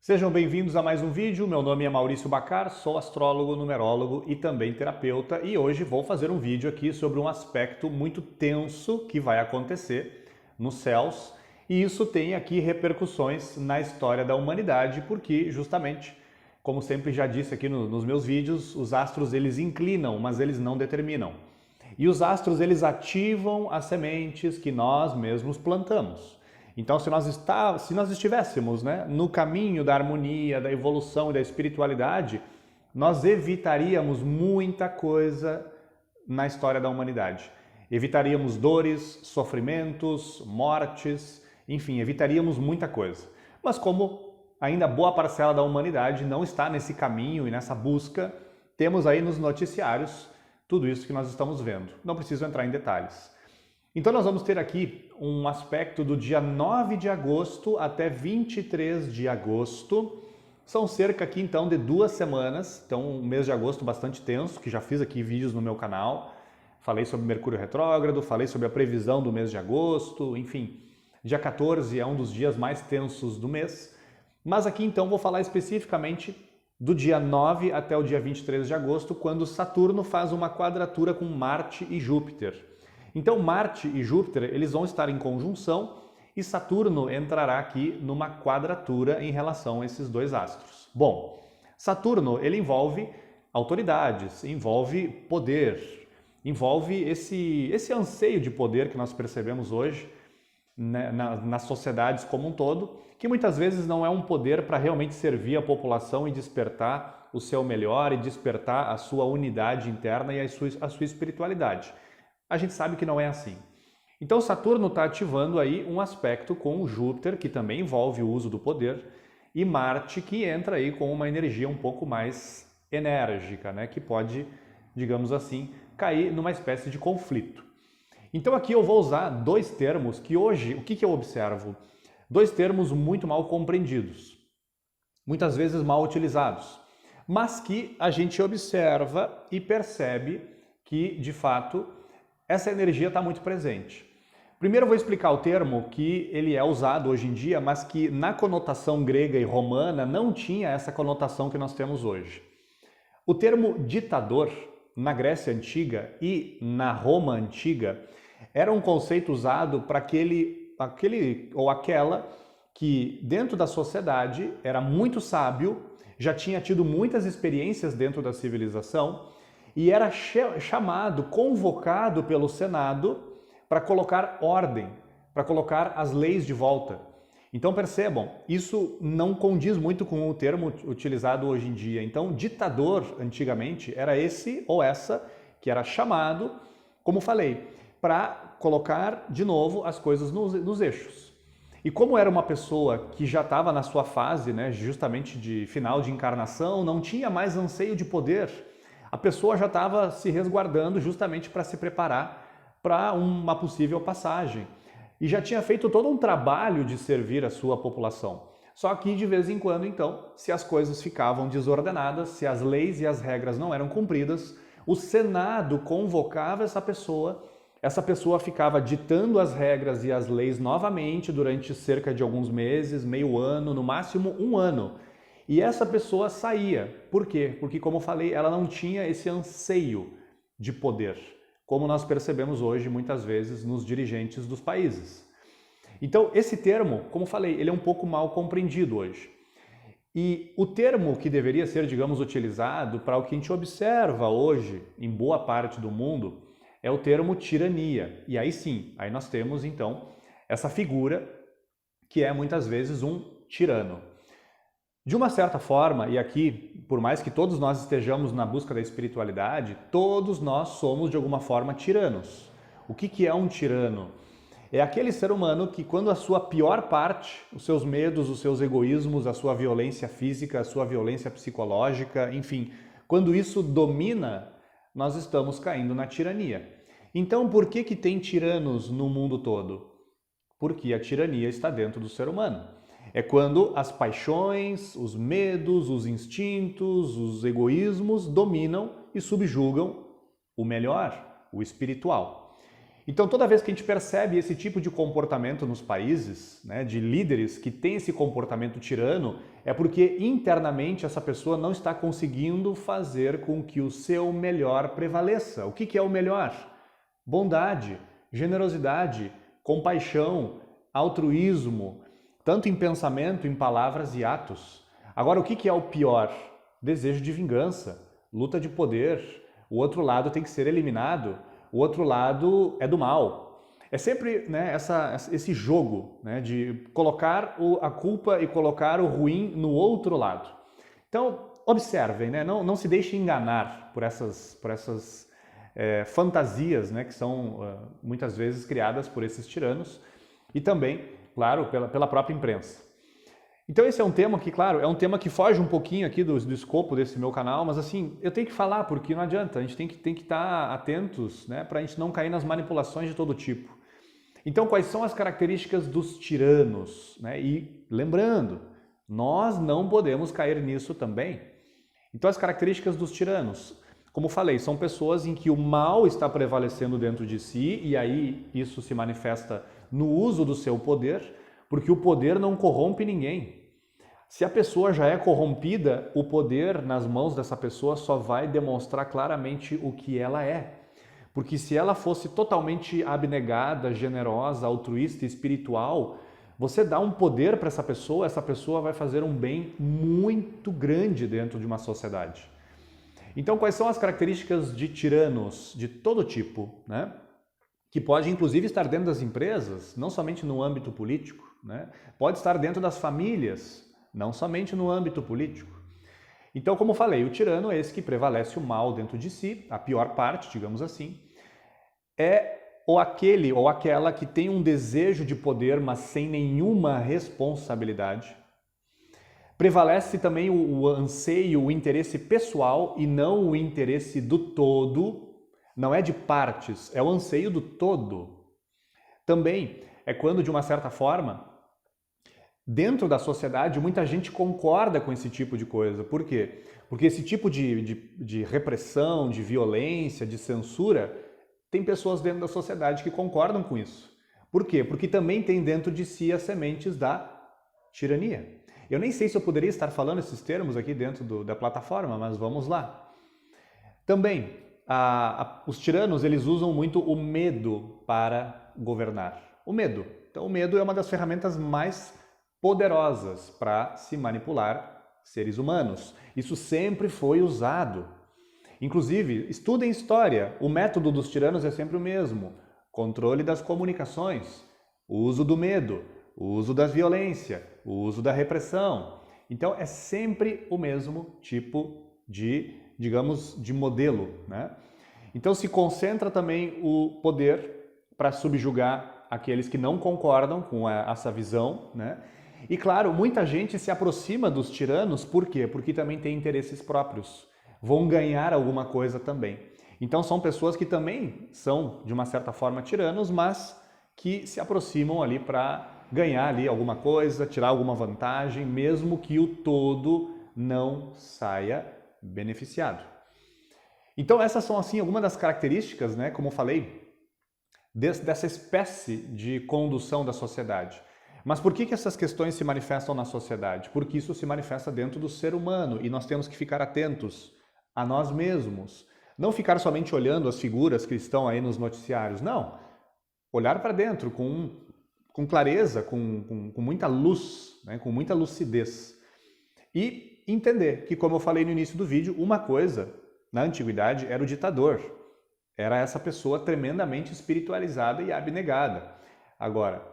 Sejam bem-vindos a mais um vídeo. Meu nome é Maurício Bacar, sou astrólogo, numerólogo e também terapeuta, e hoje vou fazer um vídeo aqui sobre um aspecto muito tenso que vai acontecer nos céus, e isso tem aqui repercussões na história da humanidade, porque justamente, como sempre já disse aqui nos meus vídeos, os astros eles inclinam, mas eles não determinam. E os astros eles ativam as sementes que nós mesmos plantamos. Então, se nós estivéssemos, no caminho da harmonia, da evolução e da espiritualidade, nós evitaríamos muita coisa na história da humanidade. Evitaríamos dores, sofrimentos, mortes, enfim, evitaríamos muita coisa. Mas como ainda boa parcela da humanidade não está nesse caminho e nessa busca, temos aí nos noticiários tudo isso que nós estamos vendo. Não preciso entrar em detalhes. Então nós vamos ter aqui um aspecto do dia 9 de agosto até 23 de agosto. São cerca aqui então de 2 semanas, então um mês de agosto bastante tenso, que já fiz aqui vídeos no meu canal. Falei sobre Mercúrio retrógrado, falei sobre a previsão do mês de agosto, enfim. Dia 14 é um dos dias mais tensos do mês. Mas aqui então vou falar especificamente do dia 9 até o dia 23 de agosto, quando Saturno faz uma quadratura com Marte e Júpiter. Então Marte e Júpiter eles vão estar em conjunção e Saturno entrará aqui numa quadratura em relação a esses dois astros. Bom, Saturno ele envolve autoridades, envolve poder, envolve esse anseio de poder que nós percebemos hoje, né, nas sociedades como um todo, que muitas vezes não é um poder para realmente servir a população e despertar o seu melhor e despertar a sua unidade interna e a sua espiritualidade. A gente sabe que não é assim. Então Saturno está ativando aí um aspecto com Júpiter, que também envolve o uso do poder, e Marte, que entra aí com uma energia um pouco mais enérgica, né? Que pode, digamos assim, cair numa espécie de conflito. Então aqui eu vou usar dois termos que hoje, o que eu observo? Dois termos muito mal compreendidos, muitas vezes mal utilizados, mas que a gente observa e percebe que, de fato, essa energia está muito presente. Primeiro eu vou explicar o termo que ele é usado hoje em dia, mas que na conotação grega e romana não tinha essa conotação que nós temos hoje. O termo ditador, na Grécia Antiga e na Roma Antiga, era um conceito usado para aquele ou aquela que dentro da sociedade era muito sábio, já tinha tido muitas experiências dentro da civilização e era chamado, convocado pelo Senado para colocar ordem, para colocar as leis de volta. Então percebam, isso não condiz muito com o termo utilizado hoje em dia. Então ditador antigamente era esse ou essa que era chamado, como falei, para colocar de novo as coisas nos eixos. E como era uma pessoa que já estava na sua fase, justamente de final de encarnação, não tinha mais anseio de poder, a pessoa já estava se resguardando justamente para se preparar para uma possível passagem. E já tinha feito todo um trabalho de servir a sua população. Só que de vez em quando, então, se as coisas ficavam desordenadas, se as leis e as regras não eram cumpridas, o Senado convocava essa pessoa ficava ditando as regras e as leis novamente durante cerca de alguns meses, meio ano, no máximo um ano. E essa pessoa saía. Por quê? Porque, como eu falei, ela não tinha esse anseio de poder, como nós percebemos hoje muitas vezes nos dirigentes dos países. Então, esse termo, como eu falei, ele é um pouco mal compreendido hoje. E o termo que deveria ser, digamos, utilizado para o que a gente observa hoje em boa parte do mundo é o termo tirania. E aí sim, aí nós temos então essa figura que é muitas vezes um tirano. De uma certa forma, e aqui, por mais que todos nós estejamos na busca da espiritualidade, todos nós somos de alguma forma tiranos. O que é um tirano? É aquele ser humano que, quando a sua pior parte, os seus medos, os seus egoísmos, a sua violência física, a sua violência psicológica, enfim, quando isso domina, nós estamos caindo na tirania. Então, por que tem tiranos no mundo todo? Porque a tirania está dentro do ser humano. É quando as paixões, os medos, os instintos, os egoísmos dominam e subjugam o melhor, o espiritual. Então, toda vez que a gente percebe esse tipo de comportamento nos países, né, de líderes que têm esse comportamento tirano, é porque internamente essa pessoa não está conseguindo fazer com que o seu melhor prevaleça. O que é o melhor? Bondade, generosidade, compaixão, altruísmo, tanto em pensamento, em palavras e atos. Agora, o que é o pior? Desejo de vingança, luta de poder, o outro lado tem que ser eliminado, o outro lado é do mal. É sempre, né, esse jogo, né, de colocar a culpa e colocar o ruim no outro lado. Então, observem, né, não se deixem enganar por essas fantasias, né, que são muitas vezes criadas por esses tiranos e também, claro, pela própria imprensa. Então esse é um tema que, claro, é um tema que foge um pouquinho aqui do escopo desse meu canal, mas assim, eu tenho que falar porque não adianta, a gente tem que estar atentos, né, para a gente não cair nas manipulações de todo tipo. Então quais são as características dos tiranos? Né? E lembrando, nós não podemos cair nisso também. Então as características dos tiranos, como falei, são pessoas em que o mal está prevalecendo dentro de si e aí isso se manifesta no uso do seu poder, porque o poder não corrompe ninguém. Se a pessoa já é corrompida, o poder nas mãos dessa pessoa só vai demonstrar claramente o que ela é. Porque se ela fosse totalmente abnegada, generosa, altruísta e espiritual, você dá um poder para essa pessoa vai fazer um bem muito grande dentro de uma sociedade. Então, quais são as características de tiranos de todo tipo, né? Que pode inclusive estar dentro das empresas, não somente no âmbito político, né? Pode estar dentro das famílias, não somente no âmbito político. Então, como falei, o tirano é esse que prevalece o mal dentro de si, a pior parte, digamos assim, é ou aquele ou aquela que tem um desejo de poder, mas sem nenhuma responsabilidade. Prevalece também o anseio, o interesse pessoal e não o interesse do todo. Não é de partes, é o anseio do todo. Também é quando, de uma certa forma, dentro da sociedade, muita gente concorda com esse tipo de coisa. Por quê? Porque esse tipo de repressão, de violência, de censura, tem pessoas dentro da sociedade que concordam com isso. Por quê? Porque também tem dentro de si as sementes da tirania. Eu nem sei se eu poderia estar falando esses termos aqui dentro da plataforma, mas vamos lá. Também, os tiranos, eles usam muito o medo para governar. O medo. Então, o medo é uma das ferramentas mais poderosas para se manipular seres humanos. Isso sempre foi usado. Inclusive, estudem história. O método dos tiranos é sempre o mesmo. Controle das comunicações, o uso do medo, o uso da violência, o uso da repressão. Então, é sempre o mesmo tipo de, digamos, de modelo, né? Então, se concentra também o poder para subjugar aqueles que não concordam com essa visão, né? E, claro, muita gente se aproxima dos tiranos, por quê? Porque também tem interesses próprios, vão ganhar alguma coisa também. Então, são pessoas que também são, de uma certa forma, tiranos, mas que se aproximam ali para ganhar ali alguma coisa, tirar alguma vantagem, mesmo que o todo não saia beneficiado. Então essas são assim algumas das características, né, como eu falei, dessa espécie de condução da sociedade. Mas por que essas questões se manifestam na sociedade? Porque isso se manifesta dentro do ser humano e nós temos que ficar atentos a nós mesmos. Não ficar somente olhando as figuras que estão aí nos noticiários, não. Olhar para dentro com clareza, com muita luz, né, com muita lucidez. E entender que, como eu falei no início do vídeo, uma coisa na antiguidade era o ditador. Era essa pessoa tremendamente espiritualizada e abnegada. Agora,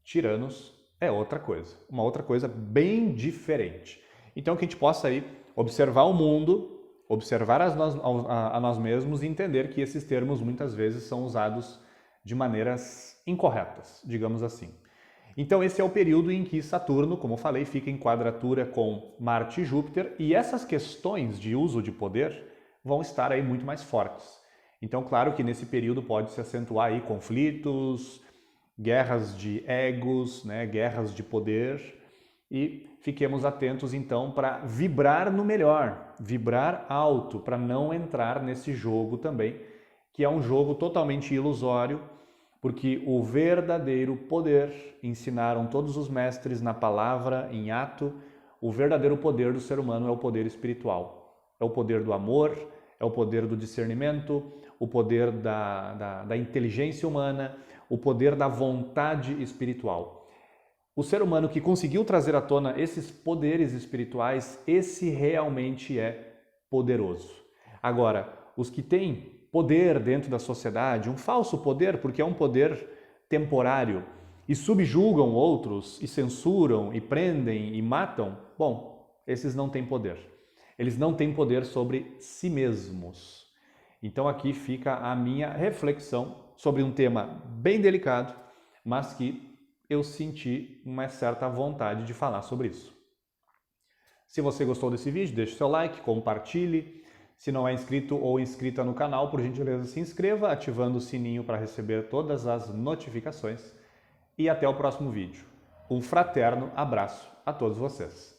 tiranos é outra coisa, uma outra coisa bem diferente. Então que a gente possa aí observar o mundo, observar a nós mesmos e entender que esses termos muitas vezes são usados de maneiras incorretas, digamos assim. Então esse é o período em que Saturno, como eu falei, fica em quadratura com Marte e Júpiter e essas questões de uso de poder vão estar aí muito mais fortes. Então, claro que nesse período pode se acentuar aí conflitos, guerras de egos, né, guerras de poder e fiquemos atentos então para vibrar no melhor, vibrar alto, para não entrar nesse jogo também, que é um jogo totalmente ilusório Porque o verdadeiro poder, ensinaram todos os mestres na palavra, em ato, o verdadeiro poder do ser humano é o poder espiritual. É o poder do amor, é o poder do discernimento, o poder da inteligência humana, o poder da vontade espiritual. O ser humano que conseguiu trazer à tona esses poderes espirituais, esse realmente é poderoso. Agora, os que têm poder dentro da sociedade, um falso poder, porque é um poder temporário, e subjugam outros, e censuram, e prendem, e matam, bom, esses não têm poder. Eles não têm poder sobre si mesmos. Então aqui fica a minha reflexão sobre um tema bem delicado, mas que eu senti uma certa vontade de falar sobre isso. Se você gostou desse vídeo, deixe seu like, compartilhe. Se não é inscrito ou inscrita no canal, por gentileza se inscreva, ativando o sininho para receber todas as notificações. E até o próximo vídeo. Um fraterno abraço a todos vocês.